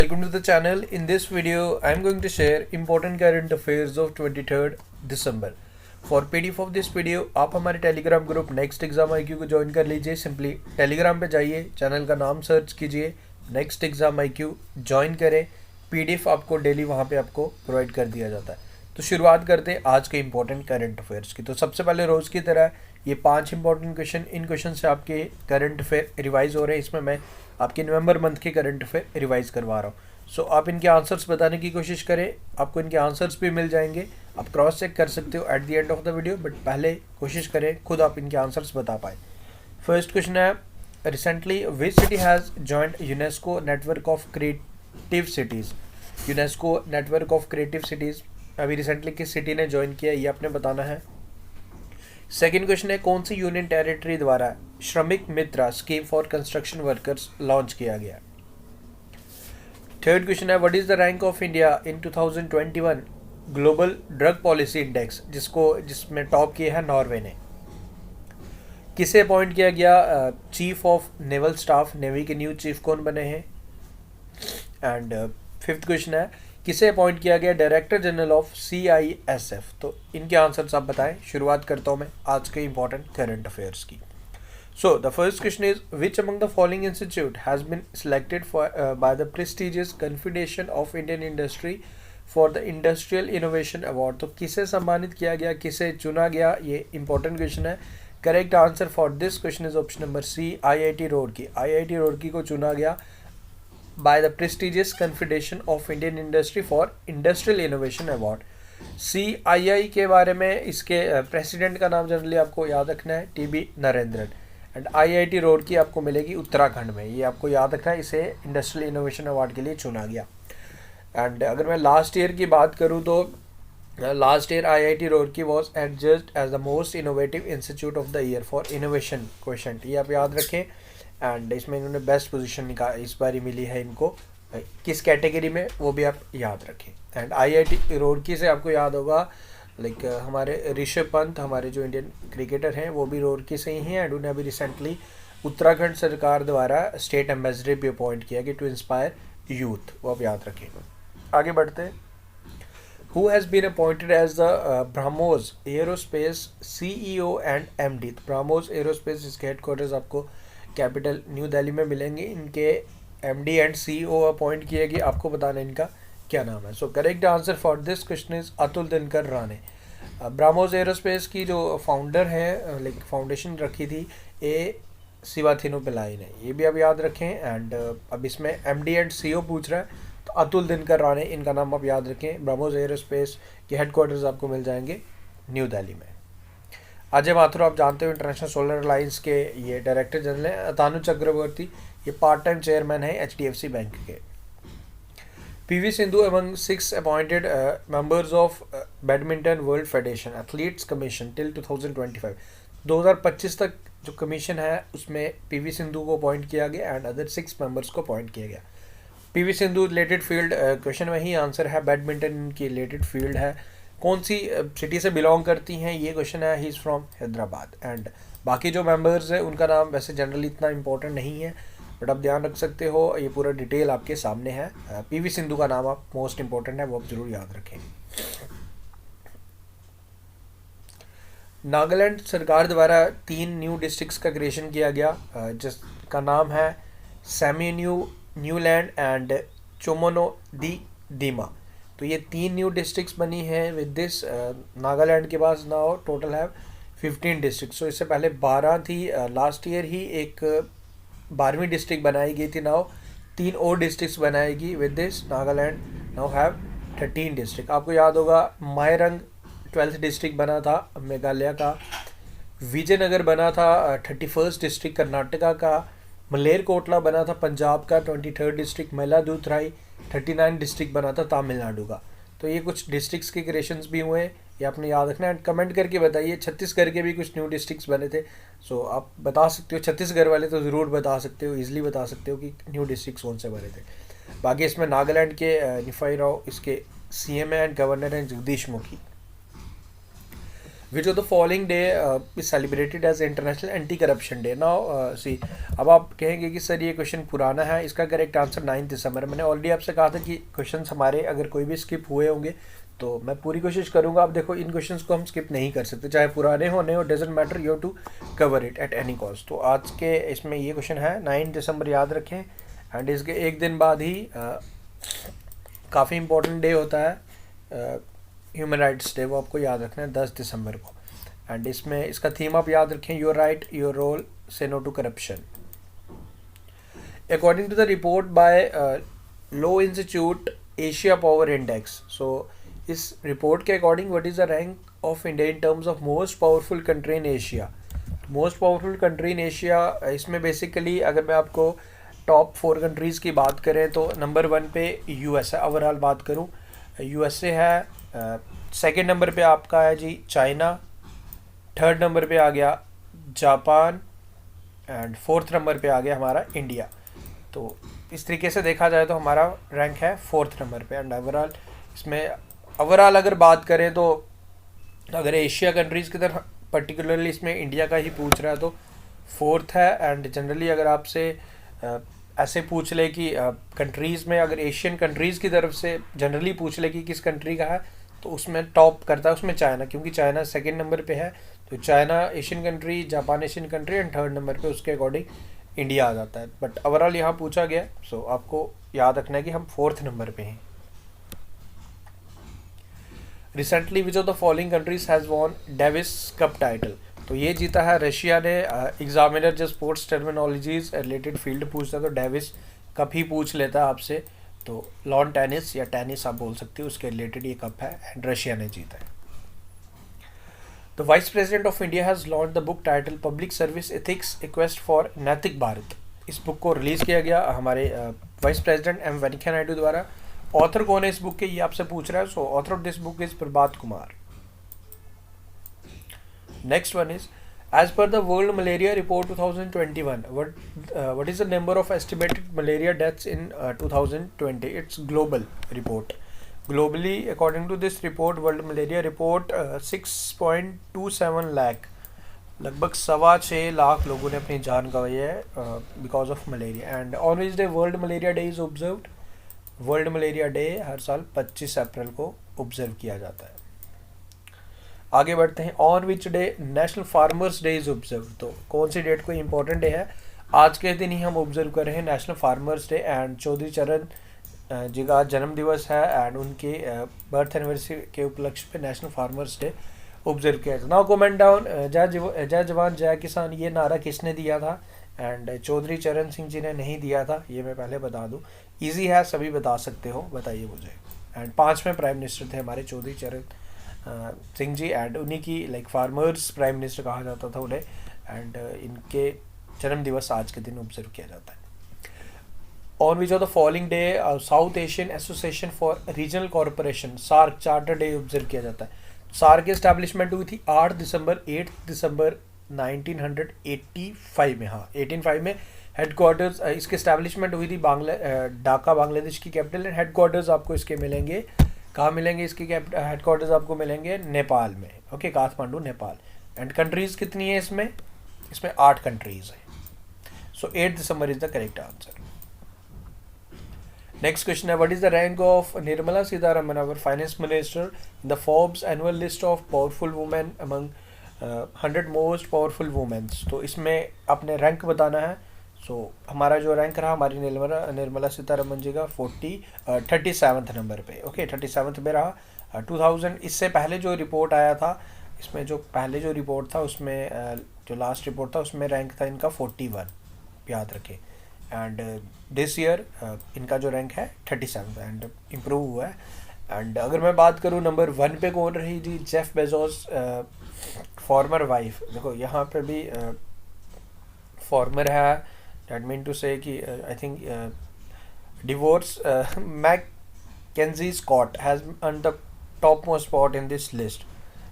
Welcome to the channel. In this video, I am going to share important current affairs of 23rd December. For PDF of this video, आप हमारे Telegram group next exam IQ को join कर लीजिए. Simply Telegram पे जाइए, channel का नाम search कीजिए, नेक्स्ट एग्जाम IQ ज्वाइन करें. PDF आपको डेली वहाँ पे आपको प्रोवाइड कर दिया जाता है. तो शुरुआत करते हैं आज के इंपॉर्टेंट करंट अफेयर्स की. तो सबसे पहले रोज़ की तरह ये 5 इंपॉर्टेंट क्वेश्चन, इन क्वेश्चन से आपके करंट अफेयर रिवाइज हो रहे हैं. इसमें मैं आपके नवंबर मंथ के करंट अफेयर रिवाइज करवा रहा हूँ. सो आप इनके आंसर्स बताने की कोशिश करें, आपको इनके आंसर्स भी मिल जाएंगे. आप क्रॉस चेक कर सकते हो at the end of the video, but पहले कोशिश करें खुद आप इनके आंसर्स बता पाए. फर्स्ट क्वेश्चन है, recently which city has joined UNESCO network of creative cities. UNESCO network of creative cities अभी रिसेंटली किस सिटी ने ज्वाइन किया, ये आपने बताना है. सेकेंड क्वेश्चन है, कौन सी यूनियन टेरिटरी द्वारा Shramik Mitra scheme for construction workers launch किया गया. थर्ड क्वेश्चन है, what is the rank of India in 2021 global drug policy index, जिसमें टॉप किया है नॉर्वे ने. किसे अपॉइंट किया गया chief of naval staff, navy के न्यू चीफ कौन बने हैं. एंड फिफ्थ क्वेश्चन है, किसे अपॉइंट किया गया डायरेक्टर जनरल ऑफ CISF. तो इनके आंसर्स आप बताएं. शुरुआत करता हूँ मैं आज के इंपॉर्टेंट करंट अफेयर्स की. So the first question is, which among the following institute has been selected by the prestigious Confederation of Indian Industry for the Industrial Innovation Award. तो किसे सम्मानित किया गया, किसे चुना गया, ये important question है. Correct answer for this question is option number C, IIT Roorkee. IIT Roorkee को चुना गया by the prestigious Confederation of Indian Industry for Industrial Innovation Award. CII के बारे में इसके प्रेसिडेंट का नाम जनरली आपको याद रखना है, TB नरेंद्रन. एंड IIT रोडकी आपको मिलेगी उत्तराखंड में, ये आपको याद रखना है. इसे इंडस्ट्रियल इनोवेशन अवार्ड के लिए चुना गया. एंड अगर मैं लास्ट ईयर की बात करूँ तो last year IIT Roorkee was adjudged as the most innovative institute of the year for innovation question. ये आप याद रखें. एंड इसमें इन्होंने बेस्ट पोजीशन इस बार ही मिली है इनको. किस कैटेगरी में वो भी आप याद रखें. एंड IIT रोडकी से आपको याद होगा हमारे ऋषभ पंत, हमारे जो इंडियन क्रिकेटर हैं, वो भी रोडकी से ही हैं. एंड उन्हें अभी रिसेंटली उत्तराखंड सरकार द्वारा स्टेट एम्बेसडर भी अपॉइंट किया कि टू इंस्पायर यूथ, वो आप याद रखें. आगे बढ़ते हैं. Who has been appointed as the BrahMos aerospace CEO and MD. BrahMos aerospace, इसके हेडक्वार्टर्स आपको कैपिटल न्यू दिल्ली में मिलेंगे. इनके MD एंड CEO अपॉइंट किए गए. आपको बताना इनका क्या नाम है. So correct answer for this question is Atul Dinkar Rane. BrahMos aerospace की जो फाउंडर है, फाउंडेशन रखी थी सिवाथिनो पिल्लाई ने, ये भी आप याद रखें. एंड अब इसमें MD एंड CEO पूछ रहा है, तो अतुल दिनकर राणे, इनका नाम आप याद रखें. ब्रह्मोस एरोस्पेस के हेडक्वार्टर्स आपको मिल जाएंगे न्यू दिल्ली में. अजय माथुर आप जानते हो, इंटरनेशनल सोलर अलायंस के ये डायरेक्टर जनरल हैं. अतानु चक्रवर्ती, ये पार्ट टाइम चेयरमैन है HDFC बैंक के. PV Sindhu among 6 appointed members of Badminton World Federation Athletes Commission till 2025. 2025 तक जो कमीशन है उसमें PV सिंधु को अपॉइंट किया गया एंड अदर 6 मेंबर्स को अपॉइंट किया गया. PV Sindhu related field question में ही आंसर है, बैडमिंटन की रिलेटेड फील्ड है. कौन सी सिटी से बिलोंग करती हैं, ये क्वेश्चन है. He is from Hyderabad. And बाकी जो मेंबर्स हैं उनका नाम वैसे जनरली इतना इंपॉर्टेंट नहीं है, बट आप ध्यान रख सकते हो. ये पूरा डिटेल आपके सामने है. PV सिंधु का नाम आप मोस्ट इंपॉर्टेंट है, वो आप जरूर याद रखें. नागालैंड सरकार द्वारा 3 न्यू डिस्ट्रिक्ट्स का क्रिएशन किया गया, जिसका नाम है सेमी न्यूलैंड एंड चोमोनो दी दीमा. तो ये 3 न्यू डिस्ट्रिक्ट्स बनी हैं विद दिस. नागालैंड के पास नाउ टोटल है 15 डिस्ट्रिक्ट. सो इससे पहले 12 थी. लास्ट ईयर ही एक 12वीं डिस्ट्रिक्ट बनाई गई थी. नाउ 3 और डिस्ट्रिक्ट्स बनाएगी with this. Nagaland now have 13 district. आपको याद होगा मायरंग 12th डिस्ट्रिक्ट बना था मेघालय का. विजयनगर बना था 31st डिस्ट्रिक्ट कर्नाटका का. मलेरकोटला बना था पंजाब का 23rd डिस्ट्रिक्ट. मयिलादुथुराई 39 डिस्ट्रिक्ट बना था तमिलनाडु का. तो ये कुछ डिस्ट्रिक्ट्स के क्रिएशंस भी हुए, ये आपने याद रखना है. कमेंट करके बताइए. छत्तीसगढ़ के भी कुछ न्यू डिस्ट्रिक्ट्स बने थे. सो आप बता सकते हो, छत्तीसगढ़ वाले तो ज़रूर बता सकते हो, ईजिली बता सकते हो कि न्यू डिस्ट्रिक्ट्स कौन से बने थे. बाकी इसमें नागालैंड के निफाई राव इसके CM एंड गवर्नर हैं Jagdish Mukhi. Which of the following day is celebrated as international anti corruption day. Now see, अब आप कहेंगे कि सर ये क्वेश्चन पुराना है, इसका करेक्ट आंसर 9 दिसंबर। मैंने ऑलरेडी आपसे कहा था कि क्वेश्चन हमारे अगर कोई भी स्किप हुए होंगे तो मैं पूरी कोशिश करूंगा। आप देखो, इन क्वेश्चंस को हम स्किप नहीं कर सकते, चाहे पुराने होने हो, doesn't matter, you have to cover it at any cost. तो आज के इसमें ये क्वेश्चन है 9 दिसंबर, याद रखें। एंड इसके एक दिन बाद ही काफ़ी इंपॉर्टेंट डे होता है ह्यूमन राइट्स डे, वो आपको याद रखना है 10 दिसंबर को। एंड इसमें इसका थीम आप याद रखें, your right your role, say no to corruption. According to the report by Lowy institute Asia power index, so इस रिपोर्ट के according what is the rank of India in terms of most powerful country in Asia. Most powerful country in Asia, इसमें basically अगर मैं आपको top 4 countries की बात करें तो नंबर 1 पे यूएस है। ओवरऑल बात करूँ, यूएसए है, सेकंड नंबर पे आपका है जी चाइना, थर्ड नंबर पे आ गया जापान, एंड फोर्थ नंबर पे आ गया हमारा इंडिया। तो इस तरीके से देखा जाए तो हमारा रैंक है 4th नंबर पे। एंड ओवरऑल इसमें ओवरऑल अगर बात करें तो अगर एशिया कंट्रीज़ की तरफ पर्टिकुलरली इसमें इंडिया का ही पूछ रहा है तो 4th है। एंड जनरली अगर आपसे ऐसे पूछ ले कि कंट्रीज़ में अगर एशियन कंट्रीज़ की तरफ से जनरली पूछ ले कि किस कंट्री का है, तो उसमें टॉप करता है उसमें चाइना, क्योंकि चाइना सेकंड नंबर पे है। तो China Asian country, Japan Asian country, and third number पे उसके अकॉर्डिंग इंडिया आ जाता है। बट ओवरऑल यहाँ पूछा गया, सो आपको याद रखना है कि हम 4th नंबर पे हैं। Recently which of the following countries has won Davis cup title, तो ये जीता है रशिया ने। एग्जामिनर जो स्पोर्ट्स टर्मिनोलॉजीज रिलेटेड फील्ड पूछता है तो डेविस कप ही पूछ लेता है आपसे, तो लॉन टेनिस या टेनिस आप बोल सकते हो, उसके रिलेटेड ये कप है एंड रशिया ने जीता है। The vice president of India has launch the book title public service ethics request for Naitik Bharat. इस बुक को रिलीज़ किया गया हमारे vice president M Venkaiah Naidu द्वारा। ऑथर कौन है इस बुक के, ये आपसे पूछ रहा है। सो author of this book is Prabhat Kumar. Next one is, as per the World Malaria Report 2021, what is the number of estimated malaria deaths in 2020? It's global report. Globally, according to this report, World Malaria Report, 6.27 lakh, लगभग 6.25 लाख लोगों ने अपनी जान गंवाई है because of malaria. And on which day world malaria day is observed? World malaria day हर साल 25 अप्रैल को ऑब्जर्व किया जाता है। आगे बढ़ते हैं, on which day national farmers day is observe, तो कौन सी डेट को इंपॉर्टेंट डे है? आज के दिन ही हम ऑब्जर्व कर रहे हैं national farmers day. And Chaudhary Charan ji का जन्म दिवस है एंड उनके बर्थ एनिवर्सरी के उपलक्ष्य पे नेशनल फार्मर्स डे ऑब्जर्व किया जाता है। नाउ कमेंट डाउन, जय जवान जय किसान, ये नारा किसने दिया था? एंड चौधरी चरण सिंह जी ने नहीं दिया था, ये मैं पहले बता दूं। इजी है, सभी बता सकते हो, बताइए मुझे। एंड 5वें प्राइम मिनिस्टर थे हमारे चौधरी चरण सिंह जी, एंड उन्हीं की लाइक फार्मर्स प्राइम मिनिस्टर कहा जाता था उन्हें। एंड इनके जन्म दिवस आज के दिन ऑब्जर्व किया जाता है। On which of the following day South Asian Association for Regional Corporation SAARC charter day observe किया जाता है? सार्क की एस्टैब्लिशमेंट हुई थी 8 दिसंबर 1985 में। हाँ, 1805 में हेडक्वार्टर्स इसके एस्टैब्लिशमेंट हुई थी ढाका बांग्लादेश की कैपिटल। एंड हेडक्वार्टर्स आपको इसके मिलेंगे, कहाँ मिलेंगे? इसके हेडक्वार्टर्स आपको मिलेंगे नेपाल में। Okay, Kathmandu Nepal. And countries कितनी है इसमें? इसमें 8 कंट्रीज़ हैं। So 8 December is the correct answer. Next question है, what is the rank of Nirmala Sitharaman, our finance minister, in the Forbes annual list of powerful women among 100 most powerful womens. तो इसमें आपने rank बताना है। सो हमारा जो रैंक रहा हमारी निर्मला सीतारमन जी का 37th नंबर पे। ओके, 37th पे रहा। 2000 इससे पहले जो रिपोर्ट आया था, इसमें जो पहले जो रिपोर्ट था उसमें जो लास्ट रिपोर्ट था उसमें रैंक था इनका 41, याद रखें। एंड दिस ईयर इनका जो रैंक है 37 एंड इम्प्रूव हुआ है। एंड अगर मैं बात करूँ नंबर 1 पे कौन रही ji? Jeff Bezos, former wife. देखो यहाँ पे भी फॉर्मर है, that mean to say that I think divorce MacKenzie Scott has earn the top most spot in this list.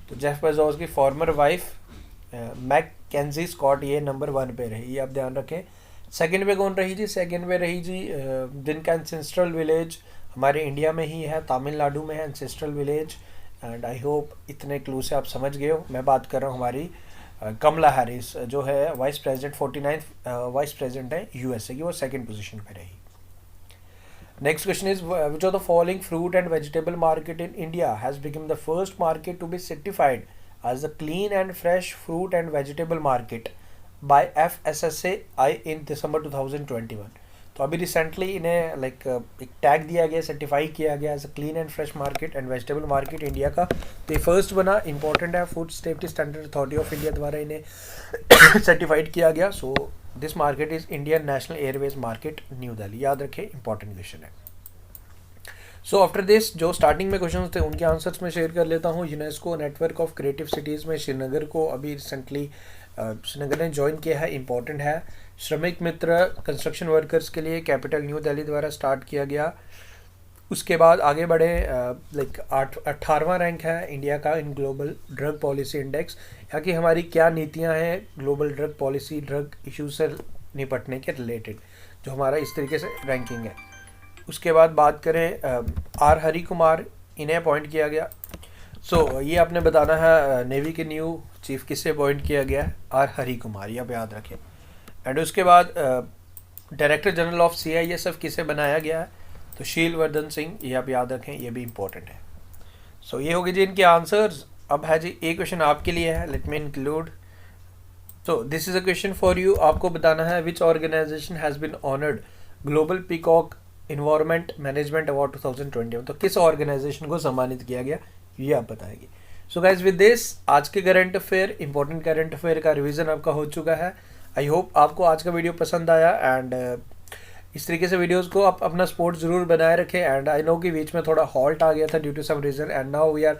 तो जेफ बेजोस की फॉर्मर वाइफ मैकेंजी स्कॉट ये नंबर 1 पे रही, ये आप ध्यान रखें। सेकंड पे कौन रही जी? सेकंड पे रही जी जिनका एंसेस्ट्रल विलेज हमारे इंडिया में ही है, तमिलनाडु में है ancestral village, and I hope इतने क्लू से आप समझ गए हो। मैं बात कर रहा हूँ हमारी कमला हैरिस जो है vice president 49th vice president है यूएसए की, वो सेकंड पोजीशन पे रही। Next question is which of the following fruit and vegetable market in India has become the first market to be certified as a clean and fresh fruit and vegetable market by FSSAI in December 2021। तो अभी recently इन्हें like एक tag दिया गया, certify किया गया as a clean and fresh market and vegetable market India का। तो ये फर्स्ट बना, इंपॉर्टेंट है, food safety standard authority of India द्वारा इन्हें सर्टिफाइड किया गया। So this market is Indian national airways market New Delhi. याद रखें, इंपॉर्टेंट क्वेश्चन है। सो आफ्टर दिस जो स्टार्टिंग में क्वेश्चन थे उनके आंसर्स में शेयर कर लेता हूँ। UNESCO network of creative cities में श्रीनगर को अभी रिसेंटली श्रीनगर ने ज्वाइन किया है, इंपॉर्टेंट है। श्रमिक मित्र कंस्ट्रक्शन वर्कर्स के लिए कैपिटल न्यू दिल्ली द्वारा स्टार्ट किया गया। उसके बाद आगे बढ़े, लाइक 18वां रैंक है इंडिया का in global drug policy index. यहाँ की हमारी क्या नीतियाँ हैं global drug policy, drug issue से निपटने के रिलेटेड, जो हमारा इस तरीके से रैंकिंग है। उसके बाद बात करें आर हरी कुमार, इन्हें अपॉइंट किया गया। सो ये आपने बताना है नेवी के न्यू चीफ किससे अपॉइंट किया गया है, आर हरी कुमार, ये आप याद रखें। एंड उसके बाद डायरेक्टर जनरल ऑफ CISF किसे बनाया गया है, तो शील वर्धन सिंह, ये आप याद रखें, ये भी इंपॉर्टेंट है। सो ये हो गए जी इनके आंसर्स। अब है जी एक क्वेश्चन आपके लिए है, लेट मी इंक्लूड। तो this is a question for you, आपको बताना है which organisation has been honoured global peacock environment management award 2021। तो किस ऑर्गेनाइजेशन को सम्मानित किया गया, ये आप बताएंगे। सो गाइज विद दिस आज के current affair, important current affair का रिवीजन आपका हो चुका है। आई होप आपको आज का वीडियो पसंद आया एंड इस तरीके से वीडियोस को आप अपना सपोर्ट ज़रूर बनाए रखें। एंड आई नो कि बीच में थोड़ा हॉल्ट आ गया था due to some reason, and now we are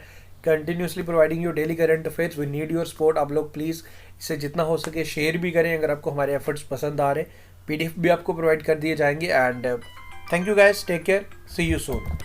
continuously providing you daily current affairs. We need your support. आप लोग प्लीज़ इसे जितना हो सके शेयर भी करें अगर आपको हमारे एफर्ट्स पसंद आ रहे। PDF भी आपको प्रोवाइड कर दिए जाएंगे। And thank you guys, take care, see you soon.